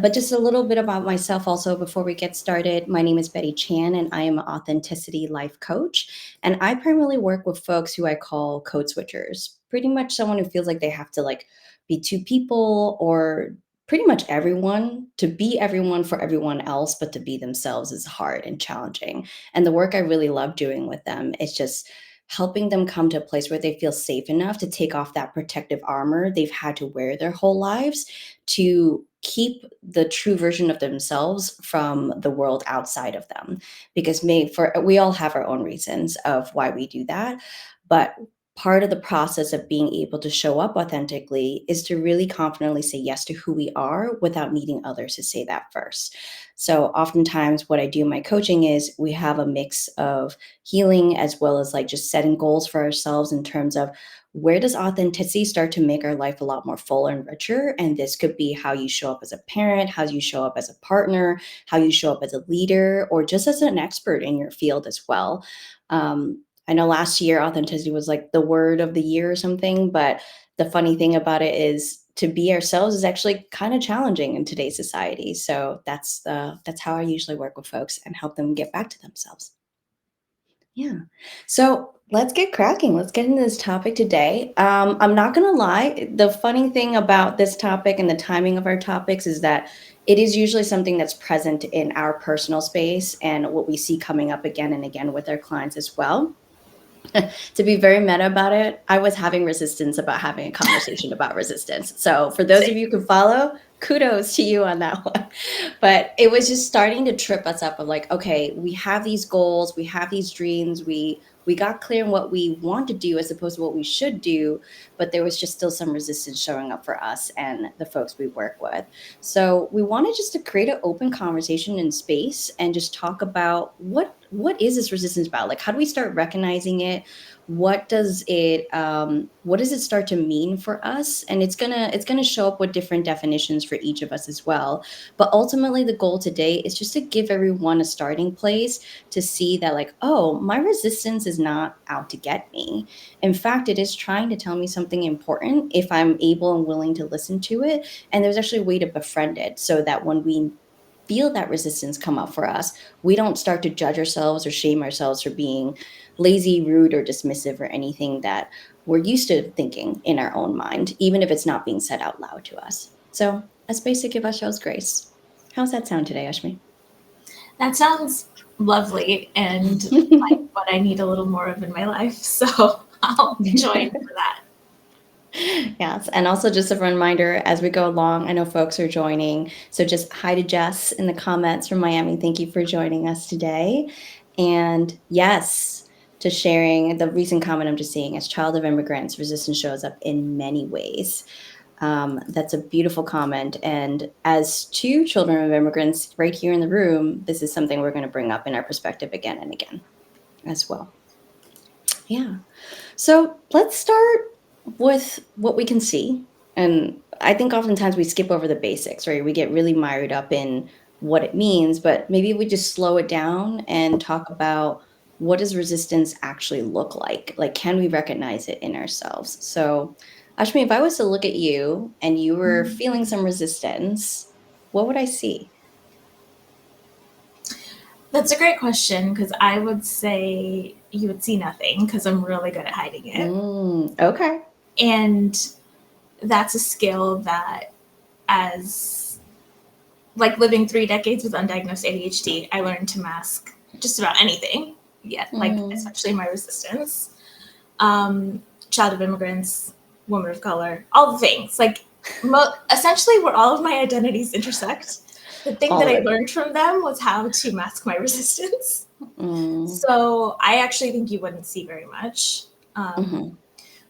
But just a little bit about myself also before we get started. My name is Betty Chan, and I am an authenticity life coach. And I primarily work with folks who I call code switchers. Pretty much someone who feels like they have to like be two people or pretty much everyone to be everyone for everyone else, but to be themselves is hard and challenging. And the work I really love doing with them is just helping them come to a place where they feel safe enough to take off that protective armor they've had to wear their whole lives to keep the true version of themselves from the world outside of them, because we all have our own reasons of why we do that, but part of the process of being able to show up authentically is to really confidently say yes to who we are without needing others to say that first. So oftentimes what I do in my coaching is we have a mix of healing as well as like just setting goals for ourselves in terms of where does authenticity start to make our life a lot more full and richer? And this could be how you show up as a parent, how you show up as a partner, how you show up as a leader, or just as an expert in your field as well. I know last year authenticity was like the word of the year or something, but the funny thing about it is to be ourselves is actually kind of challenging in today's society. So that's how I usually work with folks and help them get back to themselves. Yeah. So let's get cracking. Let's get into this topic today. I'm not going to lie. The funny thing about this topic and the timing of our topics is that it is usually something that's present in our personal space and what we see coming up again and again with our clients as well. To be very meta about it, I was having resistance about having a conversation about resistance. So for those of Same. you who follow, kudos to you on that one. But it was just starting to trip us up of like, okay, we have these goals, we have these dreams, we got clear on what we want to do as opposed to what we should do, but there was just still some resistance showing up for us and the folks we work with. So we wanted just to create an open conversation in space and just talk about what is this resistance about? Like, how do we start recognizing it? What does it start to mean for us? And it's gonna show up with different definitions for each of us as well. But ultimately the goal today is just to give everyone a starting place to see that like, oh, my resistance is not out to get me. In fact, it is trying to tell me something important if I'm able and willing to listen to it. And there's actually a way to befriend it so that when we feel that resistance come up for us, we don't start to judge ourselves or shame ourselves for being lazy, rude, or dismissive or anything that we're used to thinking in our own mind, even if it's not being said out loud to us. So, a space to give ourselves grace. How's that sound today, Ashmi? That sounds lovely and like what I need a little more of in my life. So I'll join for that. Yes. And also, just a reminder as we go along, I know folks are joining. So, just hi to Jess in the comments from Miami. Thank you for joining us today. And yes, to sharing the recent comment I'm just seeing as child of immigrants, resistance shows up in many ways. That's a beautiful comment. And as two children of immigrants right here in the room, this is something we're going to bring up in our perspective again and again as well. Yeah. So let's start with what we can see. And I think oftentimes we skip over the basics, right? We get really mired up in what it means, but maybe we just slow it down and talk about what does resistance actually look like? Like, can we recognize it in ourselves? So, Ashmi, if I was to look at you and you were feeling some resistance, what would I see? That's a great question because I would say you would see nothing because I'm really good at hiding it. Okay. And that's a skill that, as like living 3 decades with undiagnosed ADHD, I learned to mask just about anything. Yeah, like Mm, especially my resistance. Child of immigrants, woman of color, all the things. Like essentially, where all of my identities intersect. The thing that all I of it. learned from them was how to mask my resistance. Mm, So I actually think you wouldn't see very much, um, mhm.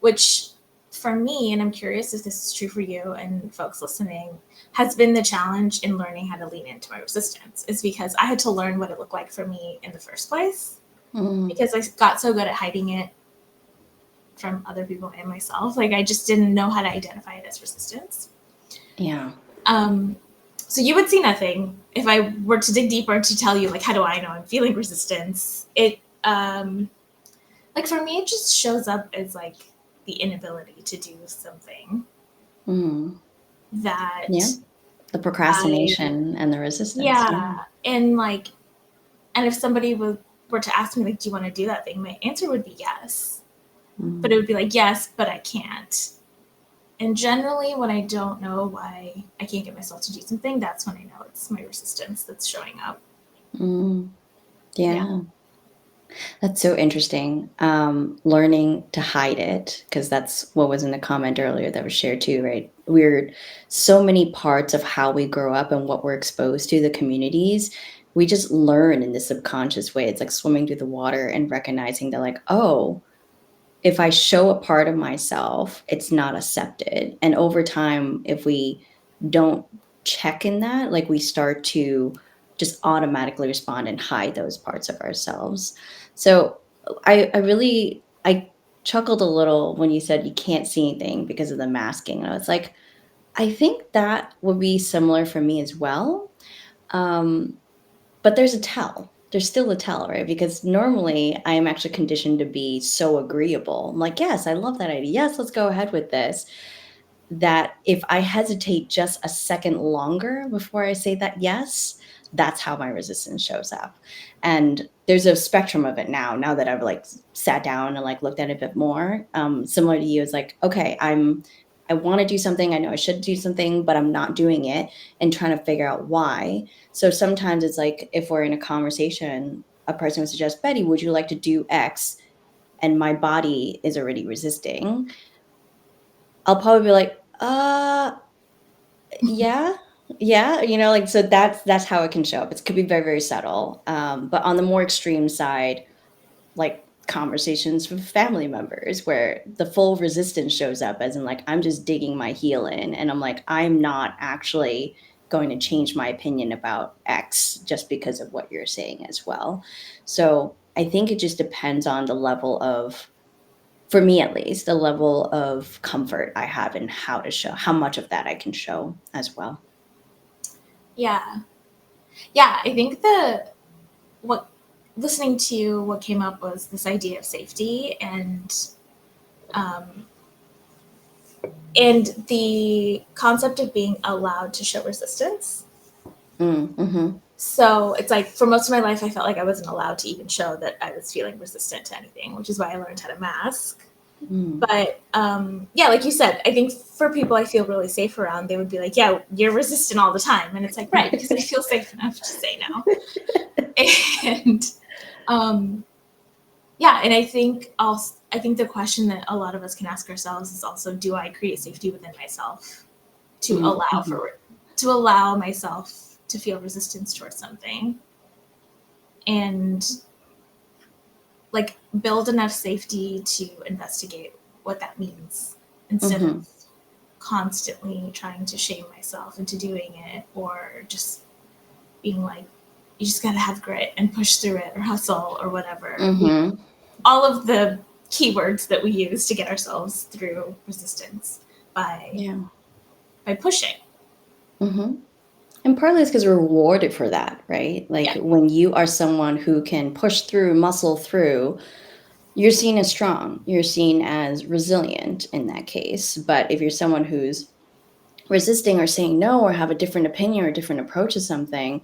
which for me, and I'm curious if this is true for you and folks listening, has been the challenge in learning how to lean into my resistance, is because I had to learn what it looked like for me in the first place Mm, because I got so good at hiding it from other people and myself. Like I just didn't know how to identify it as resistance. yeah. Um, so you would see nothing if I were to dig deeper to tell you like how do I know I'm feeling resistance. Like for me it just shows up as like the inability to do something Mm, that yeah. The I procrastination and the resistance. Yeah. Yeah, and like, and if somebody were to ask me like, "Do you want to do that thing?" My answer would be yes, but it Mm. would be like, "Yes, but I can't." And generally, when I don't know why I can't get myself to do something, that's when I know it's my resistance that's showing up. Mm. Yeah. Yeah. That's so interesting. Learning to hide it, because that's what was in the comment earlier that was shared too, right? We're so many parts of how we grow up and what we're exposed to, the communities, we just learn in the subconscious way. It's like swimming through the water and recognizing that, like, oh, if I show a part of myself, it's not accepted. And over time, if we don't check in that, like we start to just automatically respond and hide those parts of ourselves. So I chuckled a little when you said you can't see anything because of the masking. And I was like, I think that would be similar for me as well. Um, but there's a tell. There's still a tell, right? Because normally I am actually conditioned to be so agreeable. I'm like, yes, I love that idea. Yes, let's go ahead with this. That if I hesitate just a second longer before I say that yes, that's how my resistance shows up. And there's a spectrum of it now that I've like sat down and like looked at it a bit more. Similar to you, it's like, okay, I want to do something. I know I should do something, but I'm not doing it and trying to figure out why. So sometimes it's like if we're in a conversation, a person would suggest, Betty, would you like to do X? And my body is already resisting. I'll probably be like, yeah, yeah, like, so that's how it can show up. It could be very, very subtle. But on the more extreme side, like conversations with family members where the full resistance shows up, as in like I'm just digging my heel in and I'm like, I'm not actually going to change my opinion about X just because of what you're saying as well. So I think it just depends on the level of, for me at least, the level of comfort I have in how to show how much of that I can show as well. Yeah. Yeah. I think what listening to you, what came up was this idea of safety um, and the concept of being allowed to show resistance. Mhm. So it's like for most of my life, I felt like I wasn't allowed to even show that I was feeling resistant to anything, which is why I learned how to mask. Mm. But yeah, like you said, I think for people I feel really safe around, they would be like, "Yeah, you're resistant all the time," and it's like, right, because I feel safe enough to say no. And um, yeah, and I think the question that a lot of us can ask ourselves is also, do I create safety within myself to Mm, mhm. allow myself to feel resistance towards something, and like build enough safety to investigate what that means instead of Mhm. constantly trying to shame myself into doing it, or just being like, you just got to have grit and push through it or hustle or whatever. Mhm. All of the keywords that we use to get ourselves through resistance by Yeah. pushing. Mhm. And partly it's because 'cause we're rewarded for that, right? Yeah. Like, when you are someone who can push through, muscle through, you're seen as strong, you're seen as resilient in that case. But if you're someone who's resisting or saying no or have a different opinion or a different approach to something,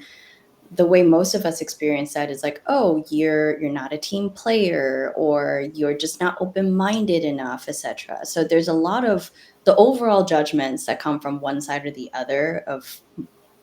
the way most of us experience that is like, oh, you're not a team player, or you're just not open-minded enough, etc. So there's a lot of the overall judgments that come from one side or the other of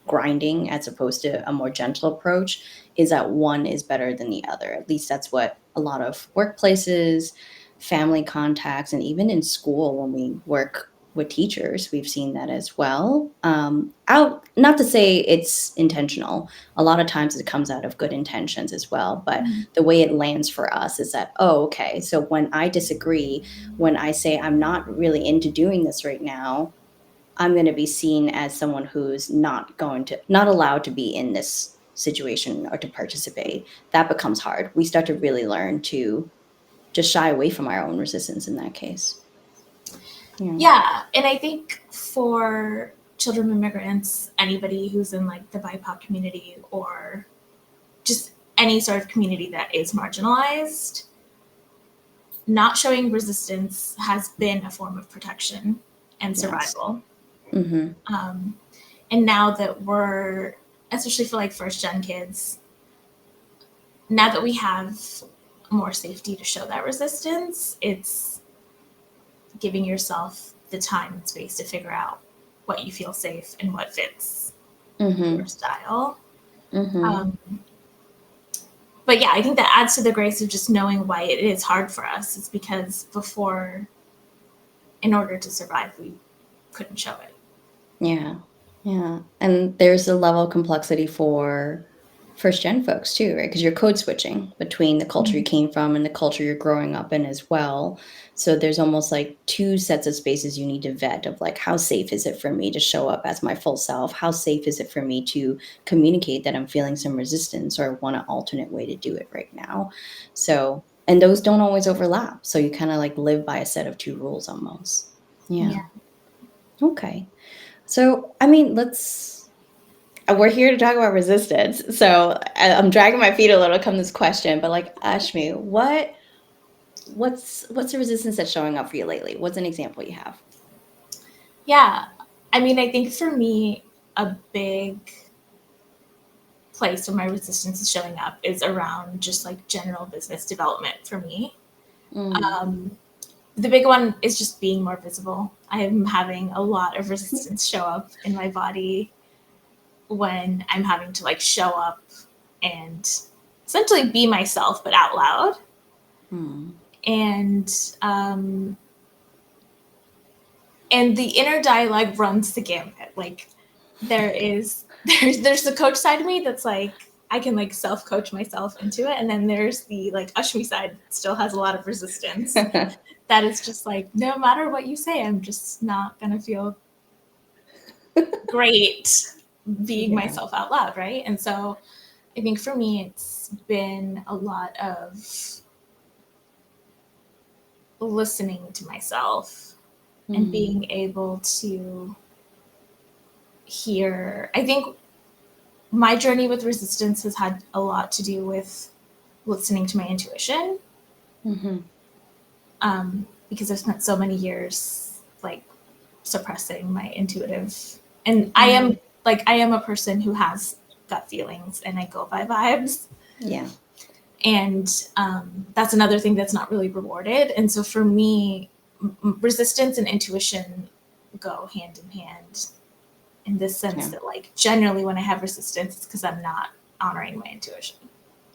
grinding as opposed to a more gentle approach, is that one is better than the other. At least that's what a lot of workplaces, family contacts, and even in school when we work with teachers, we've seen that as well. Out, not to say it's intentional. A lot of times it comes out of good intentions as well, but Mhm. the way it lands for us is that, oh, okay, so when I disagree, when I say I'm not really into doing this right now, I'm going to be seen as someone who's not allowed to be in this situation or to participate. That becomes hard. We start to really learn to just shy away from our own resistance in that case. Yeah. Yeah, and I think for children of immigrants, anybody who's in like the BIPOC community or just any sort of community that is marginalized, not showing resistance has been a form of protection and Yes. survival. Mhm. Um, And now that we're, especially for like first gen kids, now that we have more safety to show that resistance, it's giving yourself the time and space to figure out what you feel safe and what fits your Mm-hmm. style. Mm-hmm. Um, but yeah, I think that adds to the grace of just knowing why it is hard for us. It's because before, in order to survive, we couldn't show it. Yeah. Yeah. And there's a level of complexity for first gen folks too, right? Because you're code switching between the culture you Mhm. came from and the culture you're growing up in as well. So there's almost like two sets of spaces you need to vet of like, how safe is it for me to show up as my full self? How safe is it for me to communicate that I'm feeling some resistance or want an alternate way to do it right now? So, and those don't always overlap. So you kind of like live by a set of two rules almost. Yeah. Yeah. Okay. So, I mean, we're here to talk about resistance. So I'm dragging my feet a little come this question, but like Ashmi, what's the resistance that's showing up for you lately? What's an example you have? Yeah. I mean, I think for me, a big place where my resistance is showing up is around just like general business development for me. Mm. Um, the big one is just being more visible. I am having a lot of resistance show up in my body when I'm having to like show up and essentially be myself, but out loud. Mm. And um, and the inner dialogue runs the gamut. Like there's the coach side of me that's like I can like self coach myself into it, and then there's the like Ashmi side that still has a lot of resistance. That is just like no matter what you say, I'm just not gonna feel great being Yeah. myself out loud, right? And so I think for me, it's been a lot of listening to myself and Mm. being able to hear. I think my journey with resistance has had a lot to do with listening to my intuition, Mm-hmm. because I've spent so many years like suppressing my intuitive. And Mm. I am a person who has gut feelings and I go by vibes. Yeah. And that's another thing that's not really rewarded. And so for me, resistance and intuition go hand in hand in this sense Yeah. that like generally when I have resistance, it's because I'm not honoring my intuition.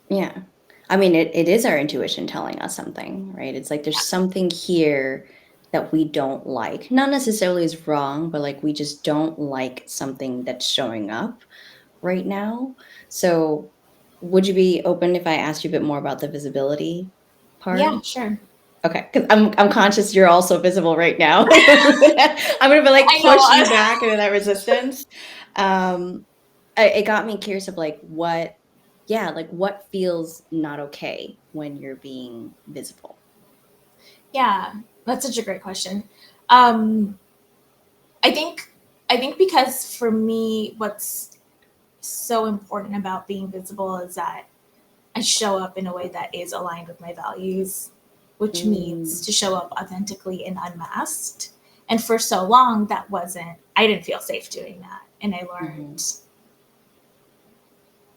Yeah. I mean, it is our intuition telling us something, right? It's like there's Yeah. something here that we don't like. Not necessarily is wrong, but like we just don't like something that's showing up right now. So, would you be open if I asked you a bit more about the visibility part? Yeah, sure. Okay, because I'm conscious you're also visible right now. I'm gonna be like I know. push you back into that resistance. Um, it got me curious of like yeah, like what feels not okay when you're being visible. Yeah, that's such a great question. Um, I think I think because for me, what's so important about being visible is that I show up in a way that is aligned with my values, which means Mm, to show up authentically and unmasked. And for so long, that wasn't. I didn't feel safe doing that, and mhm,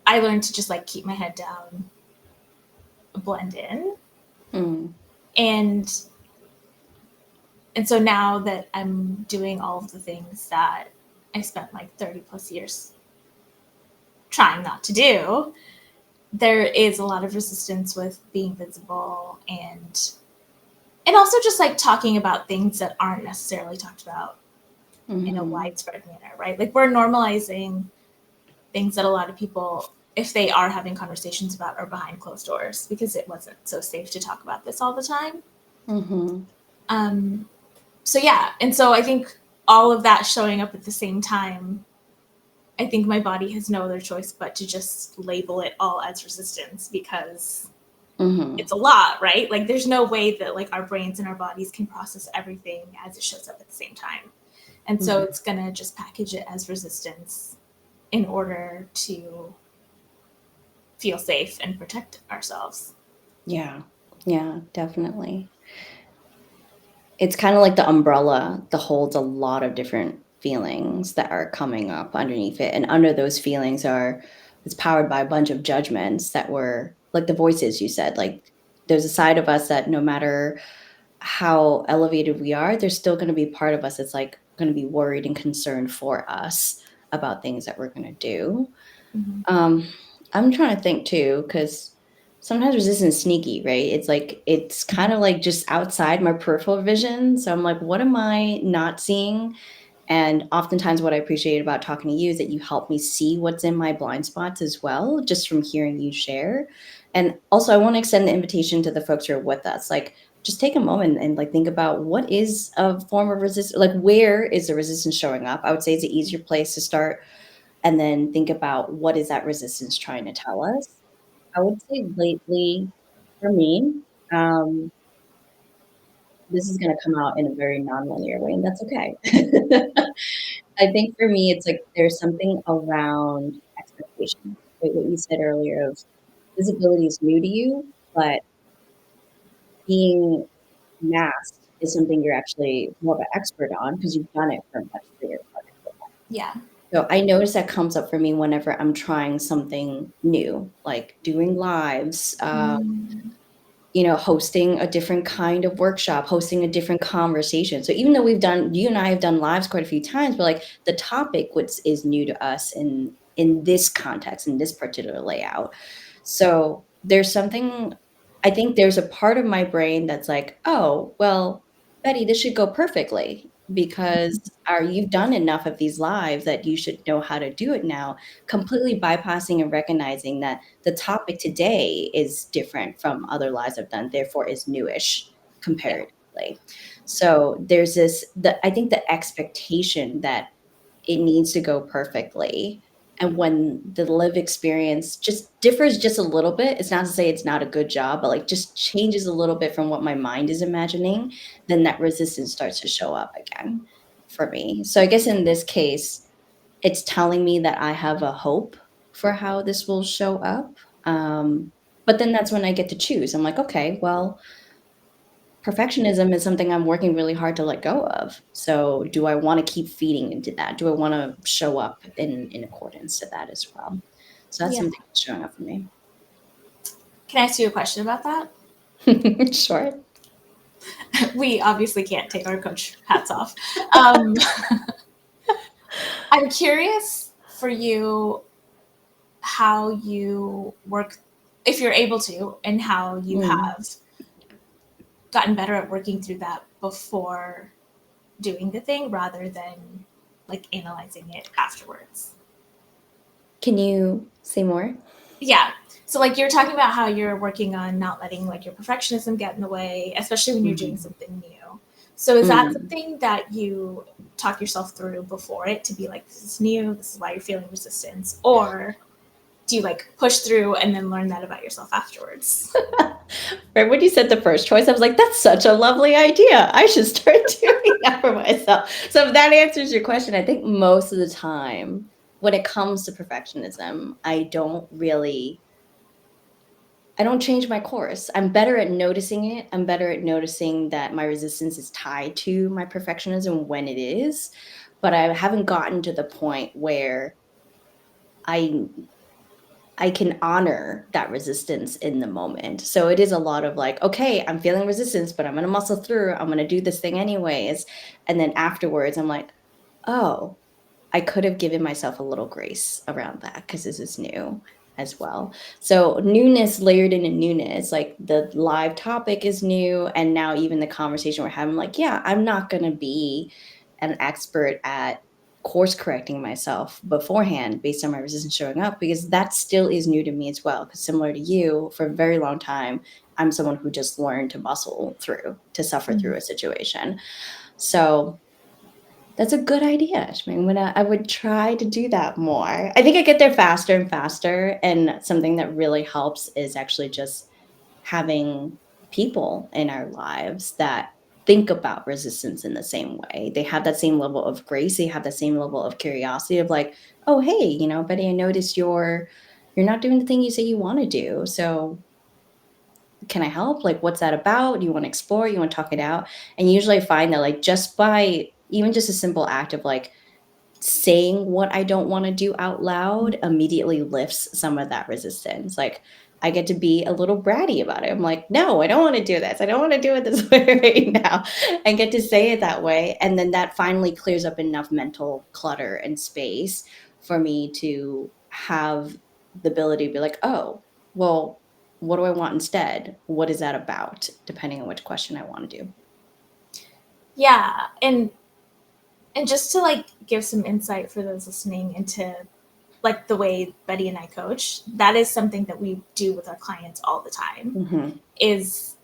I learned to just like keep my head down, blend in, mm, and so now that I'm doing all of the things that I spent like 30 plus years trying not to do, there is a lot of resistance with being visible and also just like talking about things that aren't necessarily talked about in a mhm, widespread manner, right? Like we're normalizing things that a lot of people, if they are having conversations about, are behind closed doors because it wasn't so safe to talk about this all the time. mhm, Um, so yeah, and so I think all of that showing up at the same time, I think my body has no other choice but to just label it all as resistance because mhm, it's a lot, right? Like there's no way that like our brains and our bodies can process everything as it shows up at the same time. And so mhm. it's gonna just package it as resistance in order to feel safe and protect ourselves. Yeah, yeah, definitely. It's kind of like the umbrella that holds a lot of different feelings that are coming up underneath it. And under those feelings are it's powered by a bunch of judgments that were like the voices you said, like there's a side of us that no matter how elevated we are, there's still going to be part of us that's like going to be worried and concerned for us about things that we're going to do. Mhm. Um, I'm trying to think too, because sometimes resistance is sneaky, right? It's like it's kind of like just outside my peripheral vision. So I'm like, what am I not seeing? And oftentimes, what I appreciate about talking to you is that you help me see what's in my blind spots as well, just from hearing you share. And also, I want to extend the invitation to the folks who are with us. Like, just take a moment and like think about what is a form of resistance. Like, where is the resistance showing up? I would say it's an easier place to start, and then think about what is that resistance trying to tell us. I would say lately, for me, um, this is going to come out in a very non-linear way, and that's okay. I think for me, it's like there's something around expectation. Like what you said earlier of visibility is new to you, but being masked is something you're actually more of an expert on because you've done it for a much bigger part of your life. Yeah. So I notice that comes up for me whenever I'm trying something new, like doing lives, Mm. hosting a different kind of workshop, hosting a different conversation. So even though you and I have done lives quite a few times, but like the topic which is new to us in this context, in this particular layout. So there's something I think there's a part of my brain that's like, oh, well, Betty, this should go perfectly because you've done enough of these lives that you should know how to do it now, completely bypassing and recognizing that the topic today is different from other lives I've done, therefore is newish Yeah. comparatively. So there's I think the expectation that it needs to go perfectly. And when the live experience just differs just a little bit, it's not to say it's not a good job, but like just changes a little bit from what my mind is imagining, then that resistance starts to show up again for me. So I guess in this case, it's telling me that I have a hope for how this will show up. But then that's when I get to choose. I'm like, okay, well, perfectionism is something I'm working really hard to let go of. So do I want to keep feeding into that? Do I want to show up in accordance to that as well? So that's Yeah. something that's showing up for me. Can I ask you a question about that? Sure. We obviously can't take our coach hats off. Um, I'm curious for you how you work, if you're able to, and how you Mm. have gotten better at working through that before doing the thing rather than like analyzing it afterwards. Can you say more? Yeah. So like you're talking about how you're working on not letting like your perfectionism get in the way, especially when you're doing Mhm. something new. So is that Mm. something that you talk yourself through before it to be like, this is new, this is why you're feeling resistance? Or do you like push through and then learn that about yourself afterwards? Right when you said the first choice, I was like, that's such a lovely idea. I should start doing that for myself. So if that answers your question, I think most of the time when it comes to perfectionism, I don't change my course. I'm better at noticing it. I'm better at noticing that my resistance is tied to my perfectionism when it is, but I haven't gotten to the point where I I can honor that resistance in the moment. So it is a lot of like, okay, I'm feeling resistance, but I'm going to muscle through. I'm going to do this thing anyways. And then afterwards, I'm like, oh, I could have given myself a little grace around that because this is new as well. So newness layered into newness, like the live topic is new. And now even the conversation we're having, like, yeah, I'm not going to be an expert at course correcting myself beforehand based on my resistance showing up because that still is new to me as well. Because similar to you, for a very long time, I'm someone who just learned to muscle through, to suffer through Mhm. a situation. So that's a good idea. I would try to do that more. I think I get there faster and faster, and something that really helps is actually just having people in our lives that think about resistance in the same way. They have that same level of grace, they have the same level of curiosity of like, "Oh, hey, Betty, I noticed you're not doing the thing you say you wanna do, so can I help? Like, what's that about? You want to explore? You want to talk it out?" And usually I find that like just by even just a simple act of like saying what I don't want to do out loud immediately lifts some of that resistance. Like, I get to be a little bratty about it. I'm like, no, I don't want to do this. I don't want to do it this way right now. And get to say it that way. And then that finally clears up enough mental clutter and space for me to have the ability to be like, oh, well, what do I want instead? What is that about? Depending on which question I want to do. Yeah, and just to like give some insight for those listening into like the way Betty and I coach, that is something that we do with our clients all the time, Hmm. is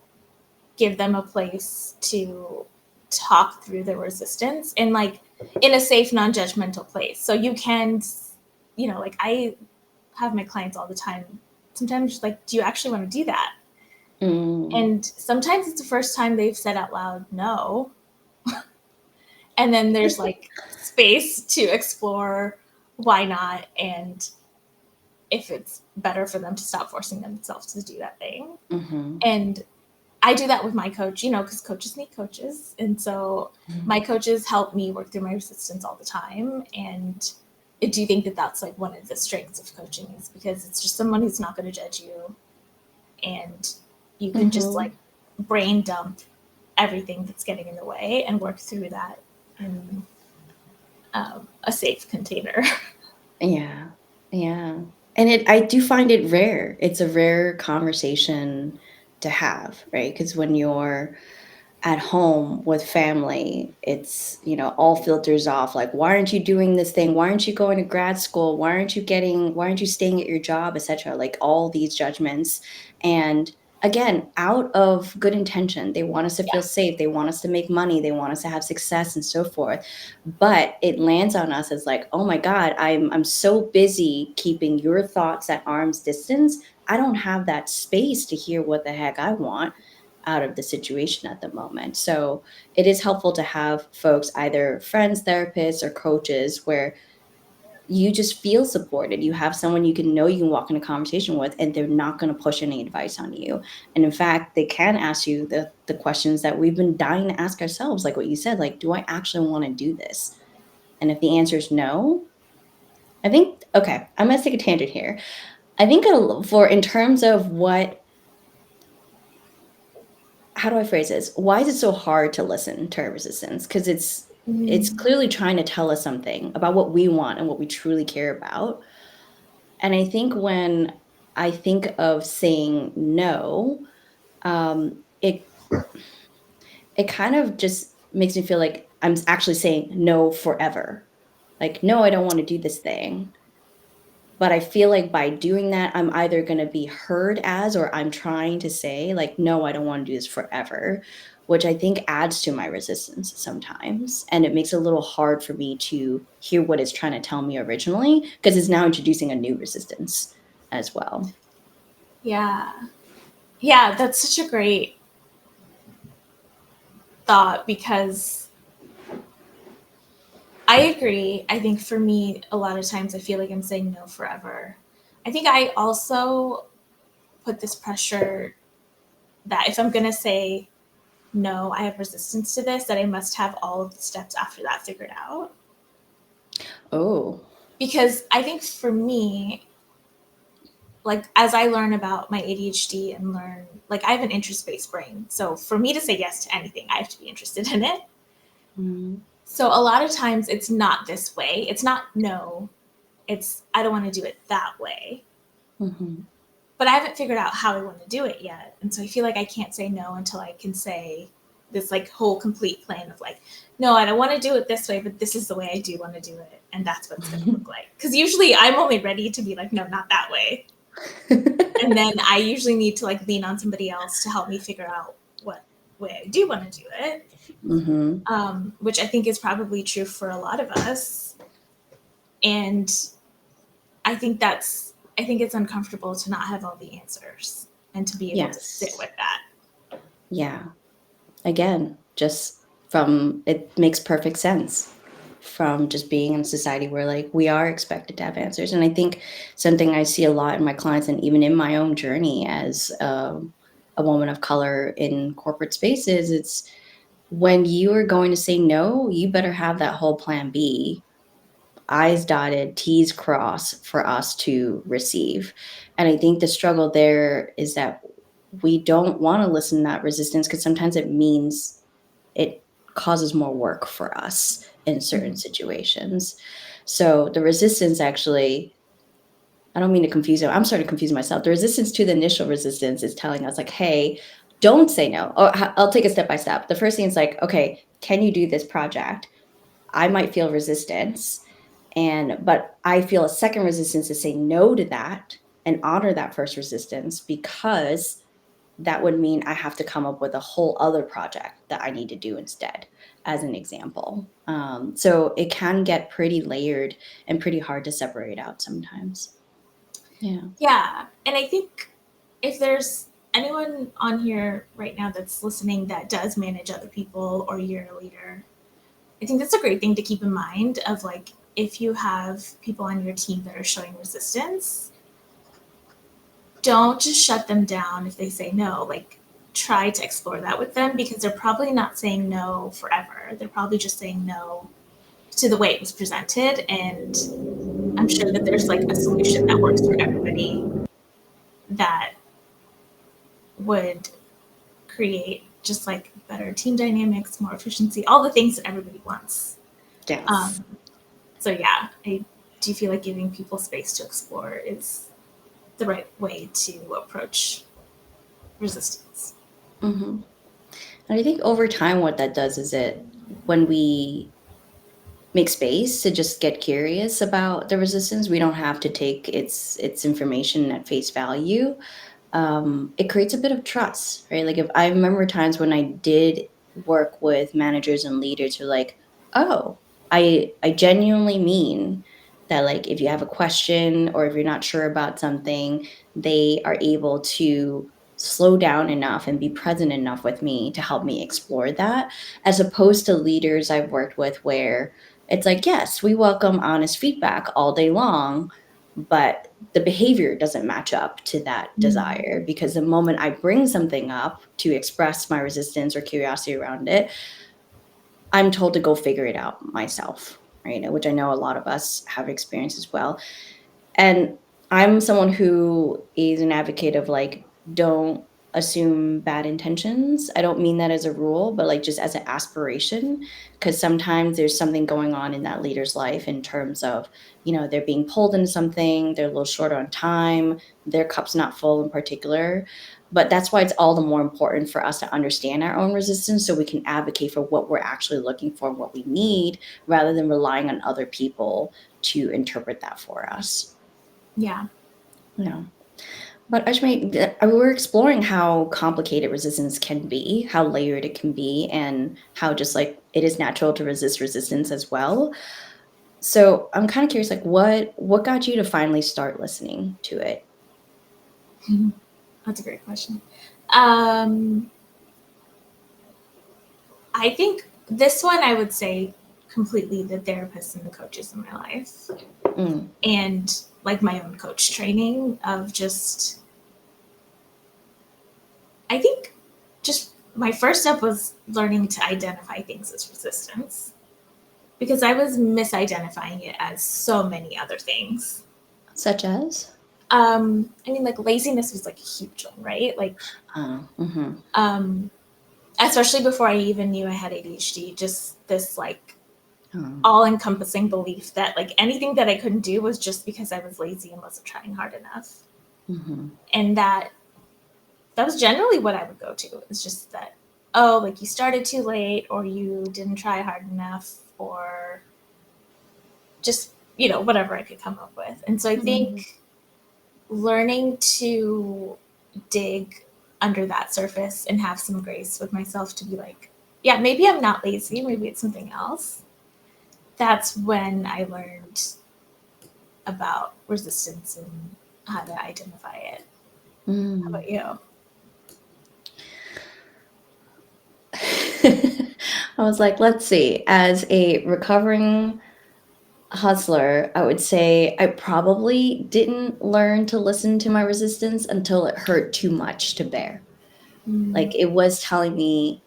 give them a place to talk through their resistance and like in a safe, non-judgmental place. So you can, like I have my clients all the time. Sometimes like, do you actually want to do that? Mm. And sometimes it's the first time they've said out loud no. And then there's like space to explore why not, and if it's better for them to stop forcing themselves to do that thing. Hmm. And I do that with my coach, because coaches need coaches. And so my coaches help me work through my resistance all the time. And I do think that that's like one of the strengths of coaching, is because it's just someone who's not going to judge you. And you can just like Hmm. brain dump everything that's getting in the way and work through that in a safe container. Yeah. Yeah. And I do find it rare. It's a rare conversation to have, right? Because when you're at home with family, it's, all filters off. Like, why aren't you doing this thing? Why aren't you going to grad school? Why aren't you staying at your job, etc.? Like all these judgments. And again, out of good intention, they want us to feel Yeah. safe. They want us to make money. They want us to have success and so forth. But it lands on us as like, oh my God, I'm so busy keeping your thoughts at arm's distance. I don't have that space to hear what the heck I want out of the situation at the moment. So it is helpful to have folks, either friends, therapists, or coaches, where you just feel supported. You have someone you can walk in a conversation with, and they're not going to push any advice on you. And in fact, they can ask you the questions that we've been dying to ask ourselves, like what you said, like, do I actually want to do this? And if the answer is no, I think, okay, I'm going to take a tangent here. I think for in terms of how do I phrase this? Why is it so hard to listen to our resistance? Because it's Mm. clearly trying to tell us something about what we want and what we truly care about. And I think when I think of saying no, it kind of just makes me feel like I'm actually saying no forever. Like, no, I don't want to do this thing. But I feel like by doing that, I'm either gonna be heard as, or I'm trying to say, like, "No, I don't wanna do this forever," which I think adds to my resistance sometimes, and it makes it a little hard for me to hear what it's trying to tell me originally, because it's now introducing a new resistance as well. Yeah. Yeah, that's such a great thought, because I agree. I think for me, a lot of times I feel like I'm saying no forever. I think I also put this pressure that if I'm going to say no, I have resistance to this, that I must have all of the steps after that figured out. Oh. Because I think for me, like as I learn about my ADHD and learn, like I have an interest based brain. So for me to say yes to anything, I have to be interested in it. Mhm. So a lot of times it's not this way. It's not no, it's I don't want to do it that way. Mhm. But I haven't figured out how I want to do it yet. And so I feel like I can't say no until I can say this like whole complete plan of like, no, I don't want to do it this way, but this is the way I do want to do it. And that's what it's going to look like. Because usually I'm only ready to be like, no, not that way. And then I usually need to like lean on somebody else to help me figure out what way I do want to do it, Mhm. which I think is probably true for a lot of us. And I think it's uncomfortable to not have all the answers and to be able to sit Yes. with that. Yeah. Again, just from it makes perfect sense from just being in a society where like we are expected to have answers. And I think something I see a lot in my clients and even in my own journey as a woman of color in corporate spaces, it's when you are going to say no, you better have that whole plan B I's dotted, T's crossed for us to receive. And I think the struggle there is that we don't want to listen to that resistance because sometimes it means it causes more work for us in certain Mhm. situations. So the resistance actually, I don't mean to confuse you. I'm starting to confuse myself. The resistance to the initial resistance is telling us, like, hey, don't say no. Or I'll take it step by step. The first thing is like, okay, can you do this project? I might feel resistance. But I feel a second resistance to say no to that and honor that first resistance because that would mean I have to come up with a whole other project that I need to do instead, as an example. So it can get pretty layered and pretty hard to separate out sometimes. Yeah. Yeah. And I think if there's anyone on here right now that's listening that does manage other people or you're a leader, I think that's a great thing to keep in mind of like if you have people on your team that are showing resistance, don't just shut them down if they say no. Like try to explore that with them because they're probably not saying no forever. They're probably just saying no to the way it was presented. And I'm sure that there's like a solution that works for everybody that would create just like better team dynamics, more efficiency, all the things that everybody wants. Yes. Um, so yeah, I do feel like giving people space to explore is the right way to approach resistance. Hmm. And I think over time, what that does is when we make space to just get curious about the resistance, we don't have to take its information at face value. It creates a bit of trust, right? Like if I remember times when I did work with managers and leaders who are like, oh, I genuinely mean that like if you have a question or if you're not sure about something, they are able to slow down enough and be present enough with me to help me explore that, as opposed to leaders I've worked with where it's like, yes, we welcome honest feedback all day long, but the behavior doesn't match up to that Mm. desire because the moment I bring something up to express my resistance or curiosity around it, I'm told to go figure it out myself, right? Which I know a lot of us have experienced as well. And I'm someone who is an advocate of like, don't assume bad intentions. I don't mean that as a rule, but like just as an aspiration, because sometimes there's something going on in that leader's life in terms of, they're being pulled into something, they're a little short on time, their cup's not full in particular. But that's why it's all the more important for us to understand our own resistance so we can advocate for what we're actually looking for and what we need rather than relying on other people to interpret that for us. Yeah. Yeah. But Ashmi, we're exploring how complicated resistance can be, how layered it can be, and how just like it is natural to resist resistance as well. So I'm kind of curious, like what got you to finally start listening to it? That's a great question. Um, I think this one I would say completely the therapists and the coaches in my life Mm, and like my own coach training of just I think just my first step was learning to identify things as resistance because I was misidentifying it as so many other things. such as? I mean, like laziness was like a huge one, right? Like, Mm-hmm. um, especially before I even knew I had ADHD, just this like Oh, all encompassing belief that like anything that I couldn't do was just because I was lazy and wasn't trying hard enough. mm-hmm. And that was generally what I would go to. It's just that, oh, like you started too late or you didn't try hard enough or just, whatever I could come up with. And so I Mm-hmm. think learning to dig under that surface and have some grace with myself to be like, yeah, maybe I'm not lazy, maybe it's something else. That's when I learned about resistance and how to identify it. How Mm. about you? I was like, let's see. As a recovering hustler, I would say I probably didn't learn to listen to my resistance until it hurt too much to bear. Mm, Like it was telling me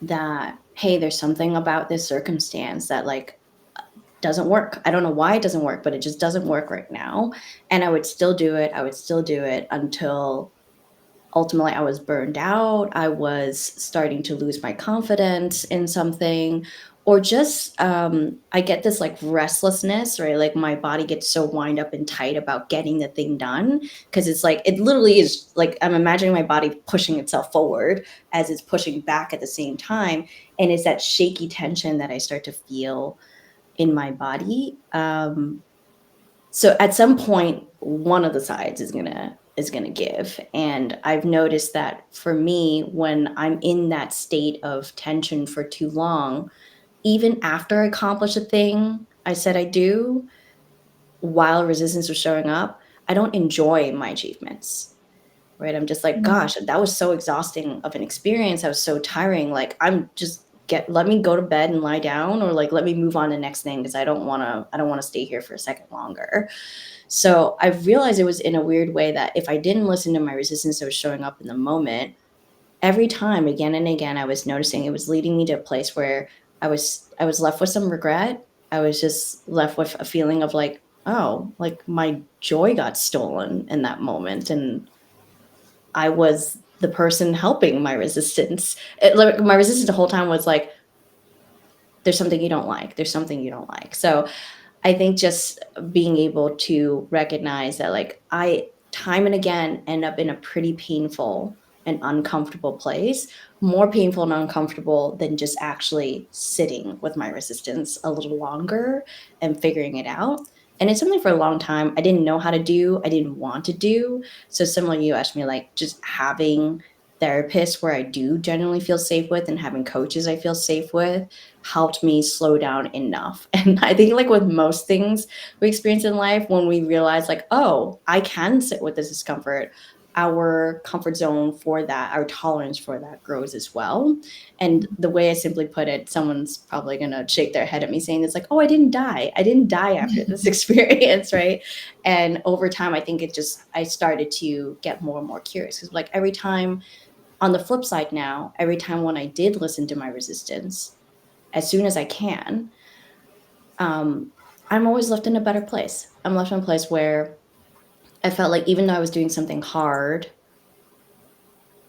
that, hey, there's something about this circumstance that like doesn't work. I don't know why it doesn't work, but it just doesn't work right now. And I would still do it. I would still do it until ultimately I was burned out. I was starting to lose my confidence in something, or just I get this like restlessness, right? Like my body gets so wind up and tight about getting the thing done, because it's like it literally is like I'm imagining my body pushing itself forward as it's pushing back at the same time, and it's that shaky tension that I start to feel in my body. So at some point, one of the sides is gonna give, and I've noticed that for me, when I'm in that state of tension for too long, even after I accomplish a thing I said I do, while resistance was showing up, I don't enjoy my achievements, right? I'm just like, Mm. gosh, that was so exhausting of an experience. That was so tiring. Like, I'm just get let me go to bed and lie down, or like let me move on to the next thing, because I don't wanna stay here for a second longer. So I realized it was in a weird way that if I didn't listen to my resistance that was showing up in the moment, every time again and again, I was noticing it was leading me to a place where I was left with some regret. I was just left with a feeling of like, oh, like my joy got stolen in that moment. And I was the person helping my resistance. Like, my resistance the whole time was like, there's something you don't like. There's something you don't like. So I think just being able to recognize that, like, I time and again end up in a pretty painful and uncomfortable place, more painful and uncomfortable than just actually sitting with my resistance a little longer and figuring it out. And it's something for a long time I didn't know how to do, I didn't want to do. So similar to you asked me, like, just having therapists where I do genuinely feel safe with, and having coaches I feel safe with, helped me slow down enough. And I think, like with most things we experience in life, when we realize, like, oh, I can sit with this discomfort, our comfort zone for that, our tolerance for that grows as well. And the way I simply put it, someone's probably going to shake their head at me saying it's like, oh, I didn't die. I didn't die after this experience, right? And over time, I think I started to get more and more curious, because like every time, on the flip side now, every time when I did listen to my resistance, as soon as I can, um, I'm always left in a better place. I'm left in a place where I felt like even though I was doing something hard,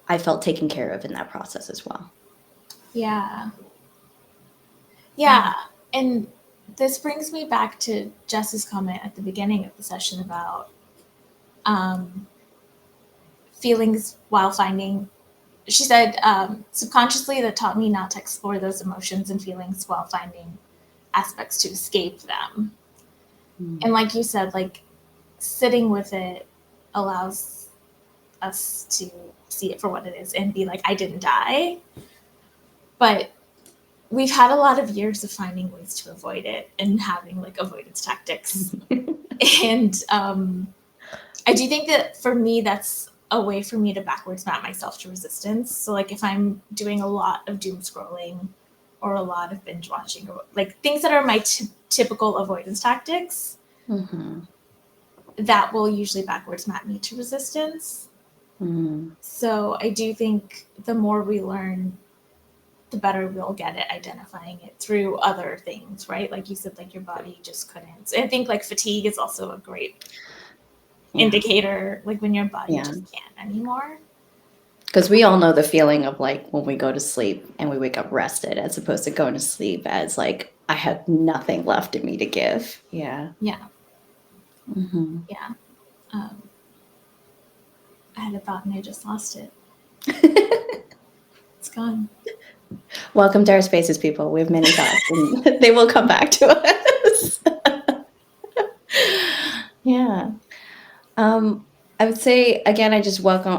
I felt taken care of in that process as well. Yeah. Yeah. Yeah. And this brings me back to Jess's comment at the beginning of the session about um, feelings while finding. She said, subconsciously, that taught me not to explore those emotions and feelings while finding aspects to escape them. And Mm. like you said, like sitting with it allows us to see it for what it is and be like, I didn't die. But we've had a lot of years of finding ways to avoid it and having like avoidance tactics. And I do think that for me, that's a way for me to backwards map myself to resistance. So, like, if I'm doing a lot of doom scrolling or a lot of binge watching, or like things that are my typical avoidance tactics, Mhm. that will usually backwards map me to resistance. Mm. So, I do think the more we learn, the better we'll get at identifying it through other things, right? Like you said, like your body just couldn't. I think like fatigue is also a great Yeah. indicator, like when your body Yeah. just can't anymore. Because we all know the feeling of like when we go to sleep and we wake up rested, as opposed to going to sleep as like I had nothing left in me to give. Yeah. Yeah, Hmm. yeah. Um, I had a thought and I just lost it. It's gone. Welcome to our spaces, people. We have many thoughts, and they will come back to us. Yeah. Um, I would say again, I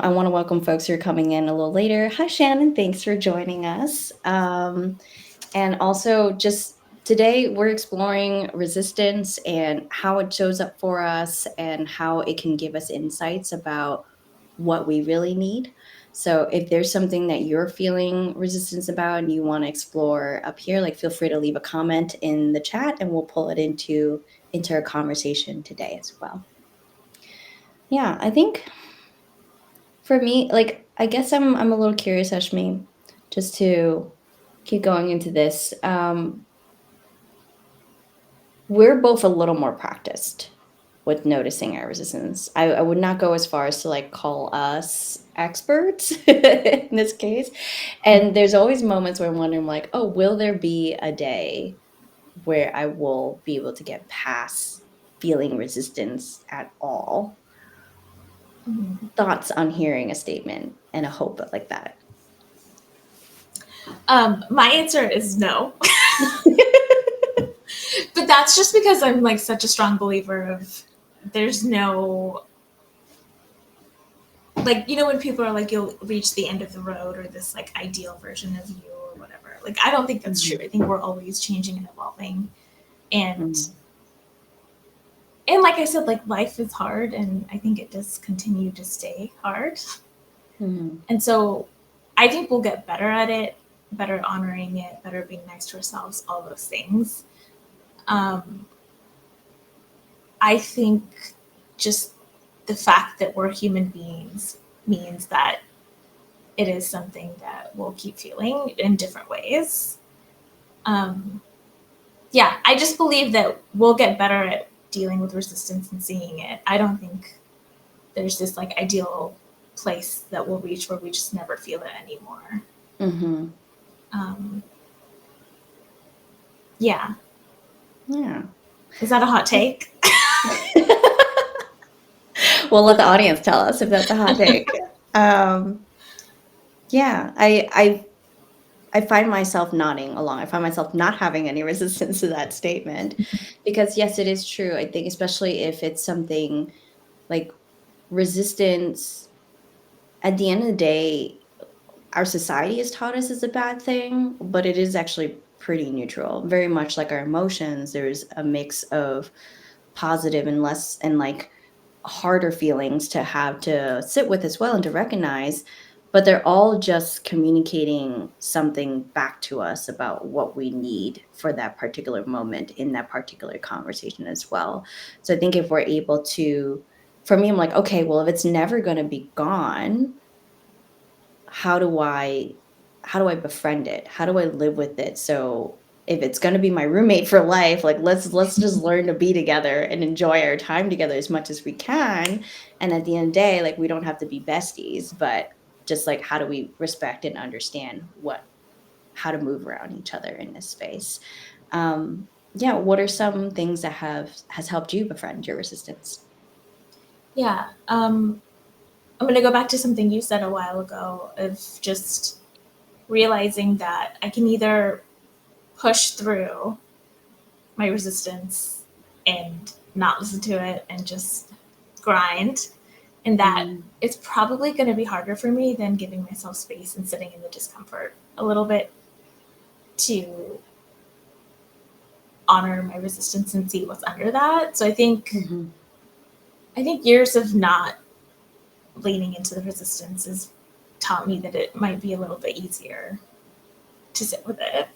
want to welcome folks who are coming in a little later. Hi, Shannon. Thanks for joining us. And also, just today, we're exploring resistance and how it shows up for us, and how it can give us insights about what we really need. So, if there's something that you're feeling resistance about and you want to explore up here, like, feel free to leave a comment in the chat, and we'll pull it into our conversation today as well. Yeah, I think for me, like, I guess I'm a little curious, Ashmi, just to keep going into this. We're both a little more practiced with noticing our resistance. I would not go as far as to like call us experts in this case. And there's always moments where I'm wondering, like, oh, will there be a day where I will be able to get past feeling resistance at all? Mhm. Thoughts on hearing a statement and a hope like that? My answer is no. But that's just because I'm like such a strong believer of there's no, like, you know, when people are like, you'll reach the end of the road or this like ideal version of you or whatever. Like, I don't think that's true. Mhm, I think we're always changing and evolving. And mhm, and like I said, like life is hard and I think it does continue to stay hard. mhm, And so I think we'll get better at it, better honoring it, better being nice to ourselves, all those things. Um, I think just the fact that we're human beings means that it is something that we'll keep feeling in different ways. Um, yeah, I just believe that we'll get better at dealing with resistance and seeing it. I don't think there's this like ideal place that we'll reach where we just never feel it anymore. mhm. Um, yeah, Yeah. is that a hot take? We'll let the audience tell us if that's a hot take. Um, yeah, I find myself nodding along. I find myself not having any resistance to that statement because yes, it is true. I think especially if it's something like resistance at the end of the day, our society has taught us is a bad thing, but it is actually pretty neutral. Very much like our emotions, there's a mix of positive and less and like harder feelings to have to sit with as well and to recognize, but they're all just communicating something back to us about what we need for that particular moment in that particular conversation as well. So I think if we're able to, for me, I'm like, okay, well, if it's never going to be gone, how do I how do I befriend it? How do I live with it? So if it's going to be my roommate for life, like let's just learn to be together and enjoy our time together as much as we can. And at the end of the day, like we don't have to be besties, but just like how do we respect and understand what how to move around each other in this space? Yeah, what are some things that have has helped you befriend your resistance? Yeah. I'm going to go back to something you said a while ago of just realizing that I can either push through my resistance and not listen to it and just grind. And that Mm, it's probably going to be harder for me than giving myself space and sitting in the discomfort a little bit to honor my resistance and see what's under that. So mhm. I think years of not leaning into the resistance has taught me that it might be a little bit easier to sit with it.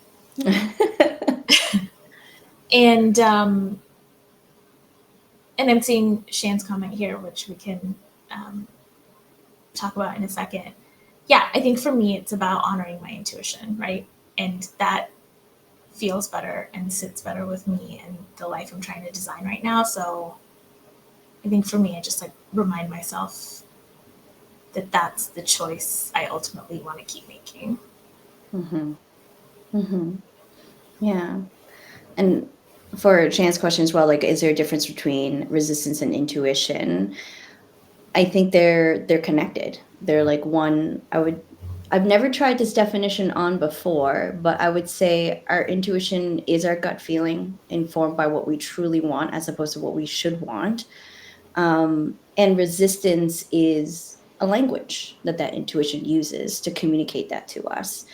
And and I'm seeing Shan's comment here, which we can um, talk about in a second. Yeah, I think for me, it's about honoring my intuition, right? And that feels better and sits better with me and the life I'm trying to design right now. So I think for me, I just like remind myself that that's the choice I ultimately want to keep making. Mhm, mhm. Yeah. And for a chance question as well, like, is there a difference between resistance and intuition? I think they're connected. They're like one I've never tried this definition on before, but I would say our intuition is our gut feeling informed by what we truly want as opposed to what we should want. And resistance is a language that that intuition uses to communicate that to us.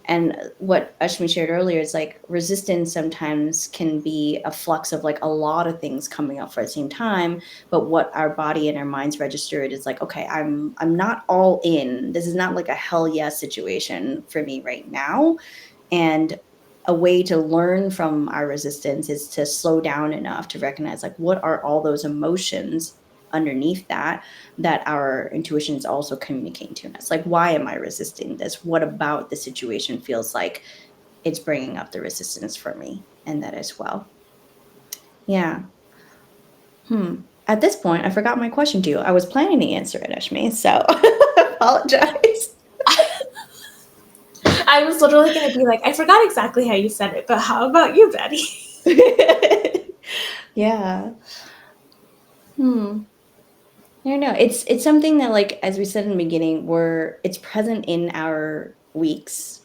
And what Ashmi shared earlier is like resistance sometimes can be a flux of like a lot of things coming up for the same time. But what our body and our minds registered is like, okay, I'm not all in. This is not like a hell yes situation for me right now. And a way to learn from our resistance is to slow down enough to recognize like what are all those emotions underneath that that our intuition is also communicating to us. Like, why am I resisting this? What about the situation feels like it's bringing up the resistance for me and that as well. Yeah. At this point, I forgot my question to you. I was planning to answer it, Ashmi, so I apologize. I was literally going to be like, I forgot exactly how you said it, but how about you, Betty? Yeah. Hmm. I don't know. It's something that, like, as we said in the beginning, it's present in our weeks.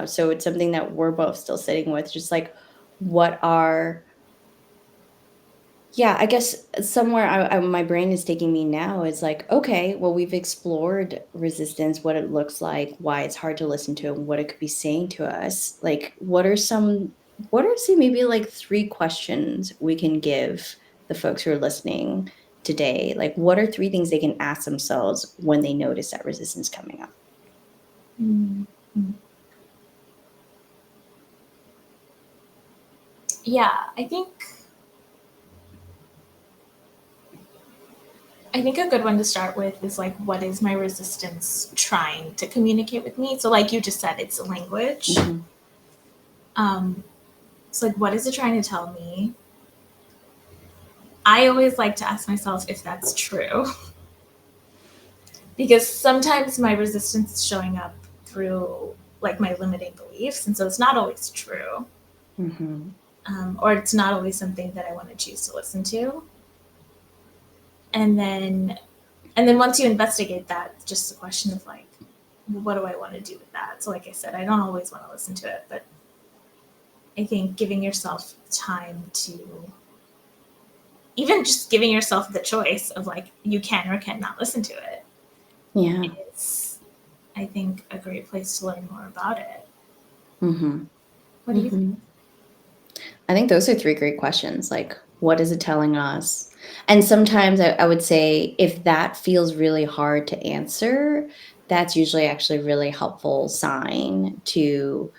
So it's something that we're both still sitting with, just like what are yeah, I guess somewhere my brain is taking me now is like, okay, well, we've explored resistance, what it looks like, why it's hard to listen to, and what it could be saying to us. Like, what are some maybe like three questions we can give the folks who are listening today? Like, what are three things they can ask themselves when they notice that resistance coming up? Mm. Yeah, I think a good one to start with is like, what is my resistance trying to communicate with me? So, like you just said, it's a language. Hmm. Um, so, like, what is it trying to tell me? I always like to ask myself if that's true, because sometimes my resistance is showing up through like my limiting beliefs, and so it's not always true, Hmm. or it's not always something that I want to choose to listen to. And then, once you investigate that, it's just a question of like, what do I want to do with that? So, like I said, I don't always want to listen to it, but I think giving yourself time to, even just giving yourself the choice of like, you can or cannot listen to it, Yeah. is, I think, a great place to learn more about it. Hmm. What do you think? Hmm. I think those are three great questions. Like, what is it telling us? And sometimes I would say if that feels really hard to answer, that's usually actually a really helpful sign to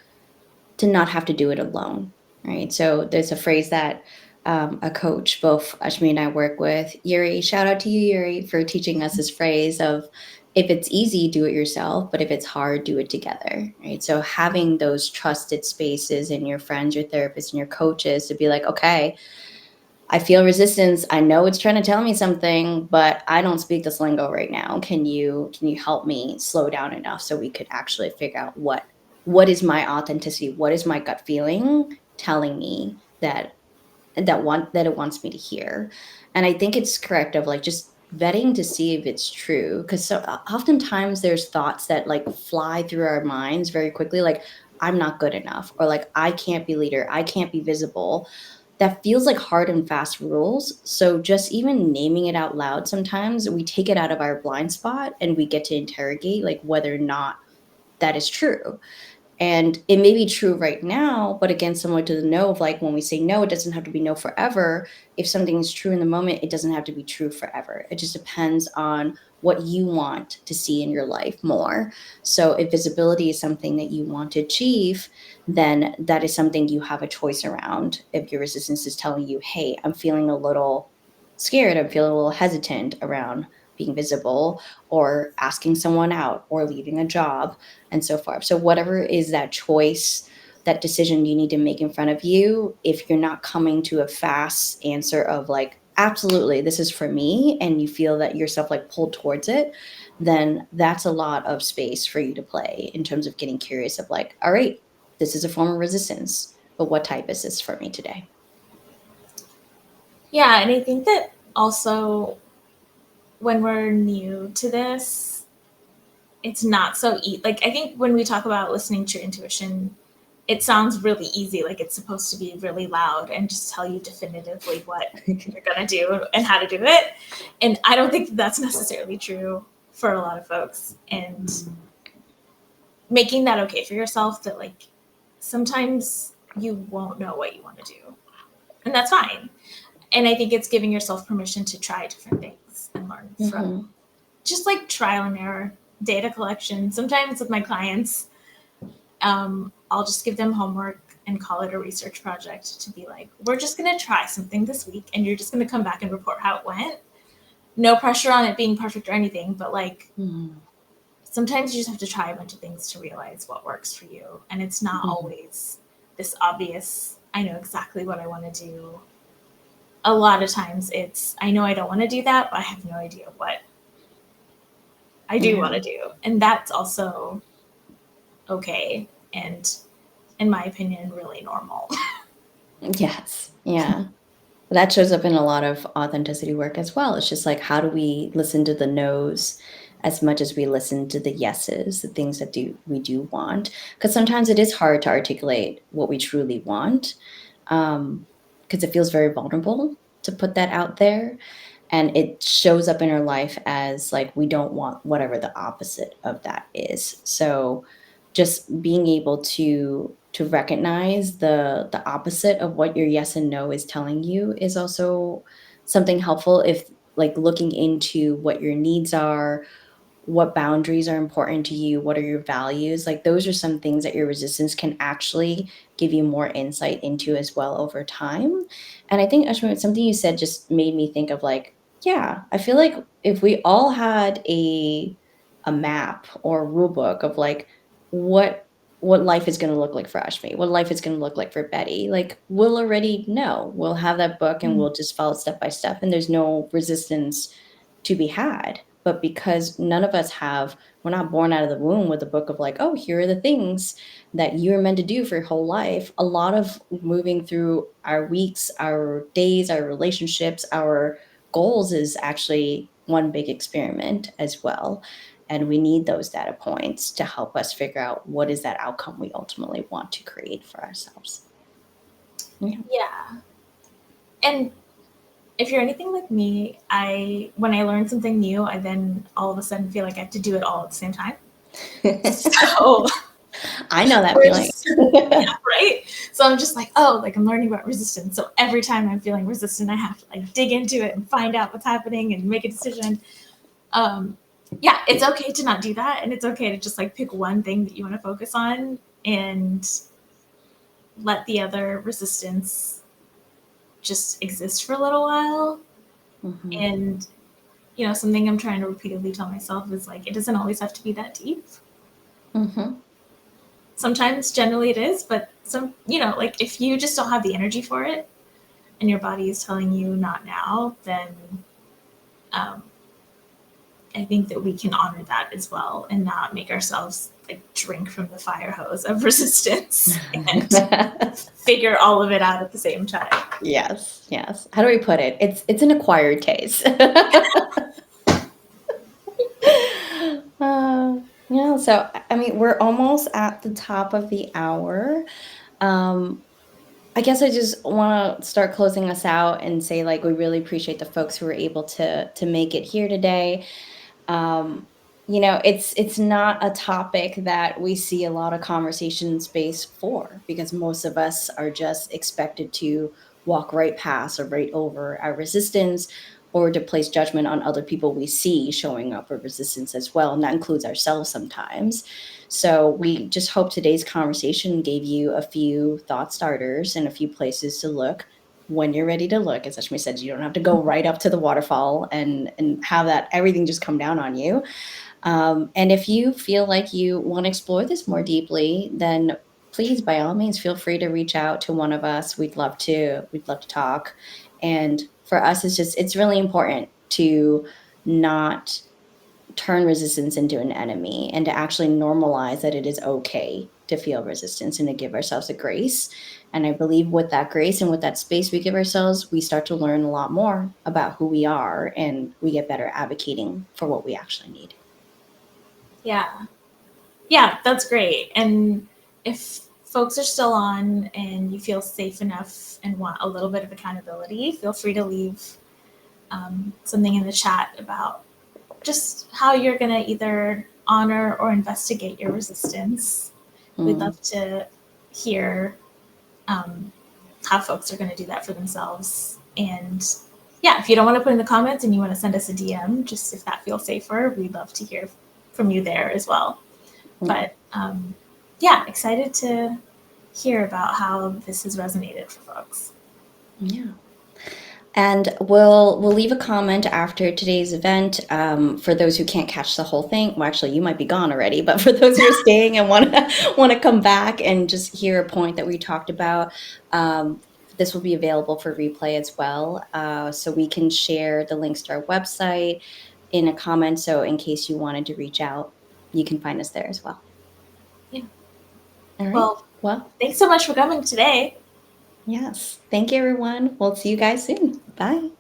not have to do it alone, right? So there's a phrase that a coach, both Ashmi and I work with, Yuri. Shout out to you, Yuri, for teaching us this phrase of if it's easy, do it yourself, but if it's hard, do it together, right? So having those trusted spaces in your friends, your therapists, and your coaches to be like, okay, I feel resistance. I know it's trying to tell me something, but I don't speak this lingo right now. Can you help me slow down enough so we could actually figure out what is my authenticity? What is my gut feeling telling me that it wants me to hear? And I think it's correct of like just vetting to see if it's true because so oftentimes there's thoughts that like fly through our minds very quickly like I'm not good enough or like I can't be leader, I can't be visible. That feels like hard and fast rules. So just even naming it out loud, sometimes we take it out of our blind spot and we get to interrogate like whether or not that is true. And it may be true right now, but again, similar to the no of like when we say no, it doesn't have to be no forever. If something is true in the moment, it doesn't have to be true forever. It just depends on what you want to see in your life more. So if visibility is something that you want to achieve, then that is something you have a choice around. If your resistance is telling you, hey, I'm feeling a little scared, I'm feeling a little hesitant around being visible or asking someone out or leaving a job and so forth. So whatever is that choice, that decision you need to make in front of you, if you're not coming to a fast answer of like, absolutely, this is for me, and you feel that yourself like pulled towards it, then that's a lot of space for you to play in terms of getting curious of like, all right, this is a form of resistance, but what type is this for me today? Yeah, and I think that also when we're new to this, it's not so like I think when we talk about listening to your intuition, it sounds really easy, like it's supposed to be really loud and just tell you definitively what you're gonna do and how to do it. And I don't think that's necessarily true for a lot of folks. And making that okay for yourself that like sometimes you won't know what you want to do. And that's fine. And I think it's giving yourself permission to try different things and learn from Mm-hmm. just like trial and error, data collection. Sometimes with my clients, I'll just give them homework and call it a research project to be like, we're just going to try something this week and you're just going to come back and report how it went. No pressure on it being perfect or anything, but like Mm-hmm. sometimes you just have to try a bunch of things to realize what works for you. And it's not Mm-hmm. always this obvious, I know exactly what I want to do. a lot of times it's, I know I don't want to do that, but I have no idea what I do Yeah. want to do. And that's also okay. And in my opinion, really normal. Yes. Yeah. That shows up in a lot of authenticity work as well. It's just like, how do we listen to the no's as much as we listen to the yeses, the things that we do want? Because sometimes it is hard to articulate what we truly want, because it feels very vulnerable to put that out there. And it shows up in our life as like we don't want whatever the opposite of that is. So just being able to recognize the opposite of what your yes and no is telling you is also something helpful, if like looking into what your needs are, what boundaries are important to you, what are your values, like those are some things that your resistance can actually give you more insight into as well over time. And I think Ashwin, something you said just made me think of like, yeah, I feel like if we all had a map or a rule book of like what what life is going to look like for Ashmi, what life is going to look like for Betty, like we'll already know. We'll have that book and we'll just follow step by step, and there's no resistance to be had. But because none of us have, we're not born out of the womb with a book of like, oh, here are the things that you're meant to do for your whole life. A lot of moving through our weeks, our days, our relationships, our goals is actually one big experiment as well. And we need those data points to help us figure out what is that outcome we ultimately want to create for ourselves. Yeah. Yeah. And if you're anything like me, I when I learn something new, I then all of a sudden feel like I have to do it all at the same time. So I know that we're feeling. just, yeah, right. So I'm just like, oh, like I'm learning about resistance. So every time I'm feeling resistant, I have to like dig into it and find out what's happening and make a decision. Um, yeah, it's okay to not do that, and it's okay to just like pick one thing that you want to focus on and let the other resistance just exist for a little while. Mhm. And something I'm trying to repeatedly tell myself is like, it doesn't always have to be that deep. Mhm. Sometimes, generally, it is, but like if you just don't have the energy for it and your body is telling you not now, then um, I think that we can honor that as well and not make ourselves like drink from the fire hose of resistance and figure all of it out at the same time. Yes, yes. How do we put it? It's an acquired taste. Uh, yeah, so I mean, we're almost at the top of the hour. Um, I guess I just want to start closing us out and say like we really appreciate the folks who were able to make it here today. um, it's not a topic that we see a lot of conversation space for, because most of us are just expected to walk right past or right over our resistance, or to place judgment on other people we see showing up with resistance as well, and that includes ourselves sometimes. So we just hope today's conversation gave you a few thought starters and a few places to look when you're ready to look. As Ashmi said, you don't have to go right up to the waterfall and have that everything just come down on you. And if you feel like you want to explore this more deeply, then please, by all means, feel free to reach out to one of us. We'd love to talk. And for us, it's really important to not turn resistance into an enemy, and to actually normalize that it is okay to feel resistance and to give ourselves a grace. And I believe with that grace and with that space we give ourselves, we start to learn a lot more about who we are, and we get better advocating for what we actually need. Yeah. Yeah, that's great. And if folks are still on and you feel safe enough and want a little bit of accountability, feel free to leave something in the chat about just how you're going to either honor or investigate your resistance. We'd Mm. love to hear um, how folks are going to do that for themselves. And yeah, if you don't want to put in the comments and you want to send us a DM, just if that feels safer, we'd love to hear from you there as well. Yeah. But yeah, excited to hear about how this has resonated for folks. Yeah. And we'll leave a comment after today's event, for those who can't catch the whole thing. Well, actually, you might be gone already, but for those who are staying and want to come back and just hear a point that we talked about, this will be available for replay as well. So we can share the links to our website in a comment. So in case you wanted to reach out, you can find us there as well. Yeah. All right. Well, Well, thanks so much for coming today. yes. Thank you, everyone. We'll see you guys soon. Bye.